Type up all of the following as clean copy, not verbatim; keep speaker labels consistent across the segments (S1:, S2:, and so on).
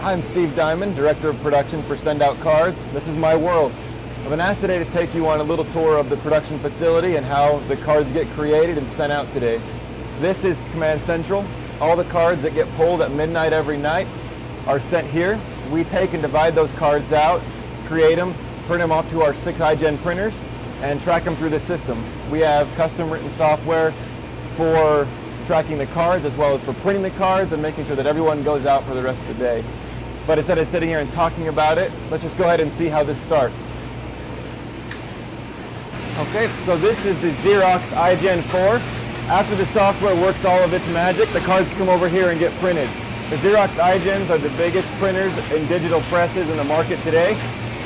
S1: I'm Steve Diamond, Director of Production for SendOutCards. This is my world. I've been asked today to take you on a little tour of the production facility and how the cards get created and sent out today. This is Command Central. All the cards that get pulled at midnight every night are sent here. We take and divide those cards out, create them, print them off to our 6 iGen printers, and track them through the system. We have custom written software for tracking the cards as well as for printing the cards and making sure that everyone goes out for the rest of the day. But instead of sitting here and talking about it, let's just go ahead and see how this starts. Okay, so this is the Xerox iGen 4. After the software works all of its magic, the cards come over here and get printed. The Xerox iGens are the biggest printers in digital presses in the market today,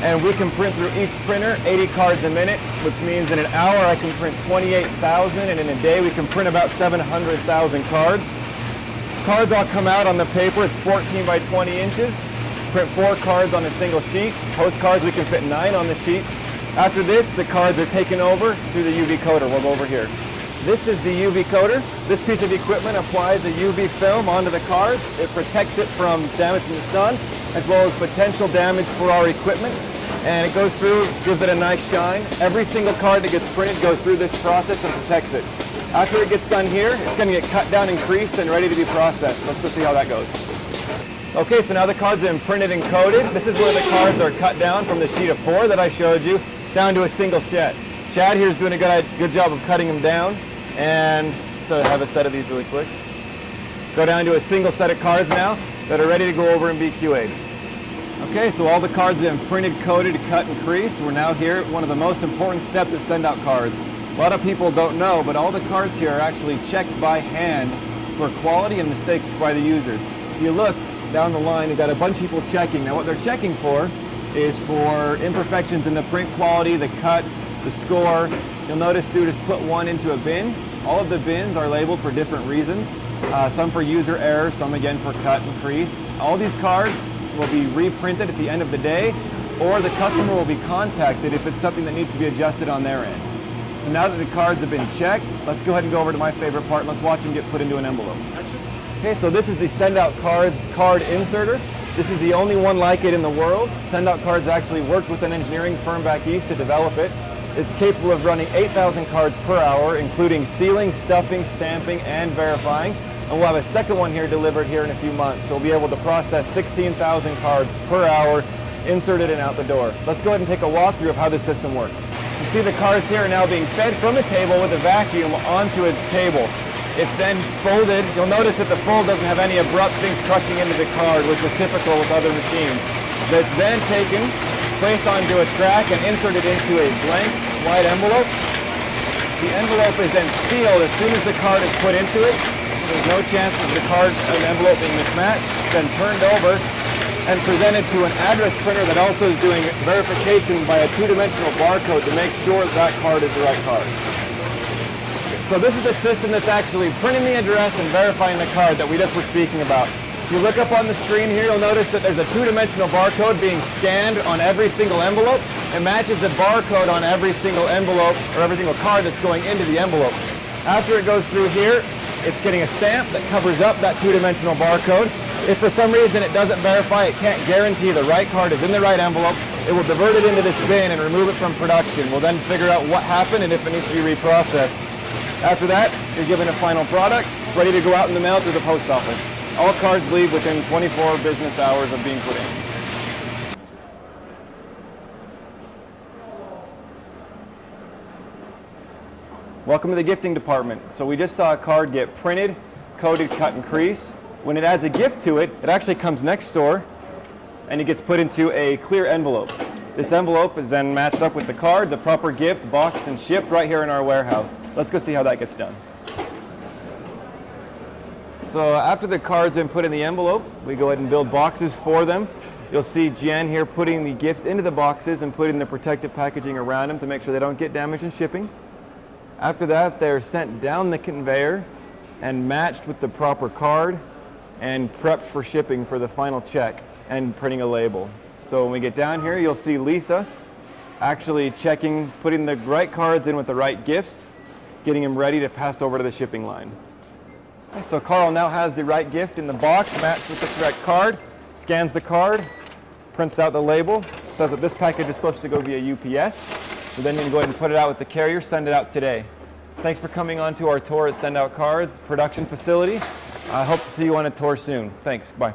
S1: and we can print through each printer 80 cards a minute, which means in an hour I can print 28,000, and in a day we can print about 700,000 cards. Cards all come out on the paper. It's 14 by 20 inches. Print 4 cards on a single sheet. Postcards we can fit 9 on the sheet. After this, the cards are taken over through the UV coater. We'll go over here. This is the UV coater. This piece of equipment applies a UV film onto the card. It protects it from damage from the sun, as well as potential damage for our equipment. And it goes through, gives it a nice shine. Every single card that gets printed goes through this process and protects it. After it gets done here, it's going to get cut down and creased and ready to be processed. Let's go see how that goes. Okay, so now the cards have been printed and coated. This is where the cards are cut down from the sheet of 4 that I showed you down to a single shed. Chad here is doing a good job of cutting them down. And so I have a set of these really quick. Go down to a single set of cards now that are ready to go over and be QA'd. Okay, so all the cards have been printed, coated, cut, and creased. We're now here at one of the most important steps at SendOutCards. A lot of people don't know, but all the cards here are actually checked by hand for quality and mistakes by the user. If you look down the line, you've got a bunch of people checking. Now what they're checking for is for imperfections in the print quality, the cut, the score. You'll notice students put one into a bin. All of the bins are labeled for different reasons. Some for user error, some again for cut and crease. All these cards will be reprinted at the end of the day, or the customer will be contacted if it's something that needs to be adjusted on their end. So now that the cards have been checked, let's go ahead and go over to my favorite part. Let's watch them get put into an envelope. Okay, so this is the SendOutCards card inserter. This is the only one like it in the world. SendOutCards actually worked with an engineering firm back east to develop it. It's capable of running 8,000 cards per hour, including sealing, stuffing, stamping, and verifying. And we'll have a second one here delivered here in a few months. So we'll be able to process 16,000 cards per hour, inserted and out the door. Let's go ahead and take a walkthrough of how this system works. You see the cards here are now being fed from a table with a vacuum onto a table. It's then folded. You'll notice that the fold doesn't have any abrupt things crushing into the card, which is typical with other machines. It's then taken, placed onto a track, and inserted into a blank white envelope. The envelope is then sealed as soon as the card is put into it. There's no chance of the card and envelope being mismatched. Then turned over and presented to an address printer that also is doing verification by a 2-dimensional barcode to make sure that card is the right card. So this is the system that's actually printing the address and verifying the card that we just were speaking about. If you look up on the screen here, you'll notice that there's a 2-dimensional barcode being scanned on every single envelope. It matches the barcode on every single envelope or every single card that's going into the envelope. After it goes through here, it's getting a stamp that covers up that 2-dimensional barcode. If for some reason it doesn't verify, it can't guarantee the right card is in the right envelope, it will divert it into this bin and remove it from production. We'll then figure out what happened and if it needs to be reprocessed. After that, you're given a final product, ready to go out in the mail through the post office. All cards leave within 24 business hours of being put in. Welcome to the gifting department. So we just saw a card get printed, coated, cut, and creased. When it adds a gift to it, it actually comes next door and it gets put into a clear envelope. This envelope is then matched up with the card, the proper gift, boxed and shipped right here in our warehouse. Let's go see how that gets done. So after the card's been put in the envelope, we go ahead and build boxes for them. You'll see Jen here putting the gifts into the boxes and putting the protective packaging around them to make sure they don't get damaged in shipping. After that, they're sent down the conveyor and matched with the proper card and prepped for shipping for the final check and printing a label. So when we get down here, you'll see Lisa actually checking, putting the right cards in with the right gifts, getting them ready to pass over to the shipping line. So Carl now has the right gift in the box matched with the correct card. scans the card, prints out the label, says that this package is supposed to go via UPS. So then you can go ahead and put it out with the carrier, send it out today. Thanks for coming on to our tour at SendOutCards production facility. I hope to see you on a tour soon. Thanks. Bye.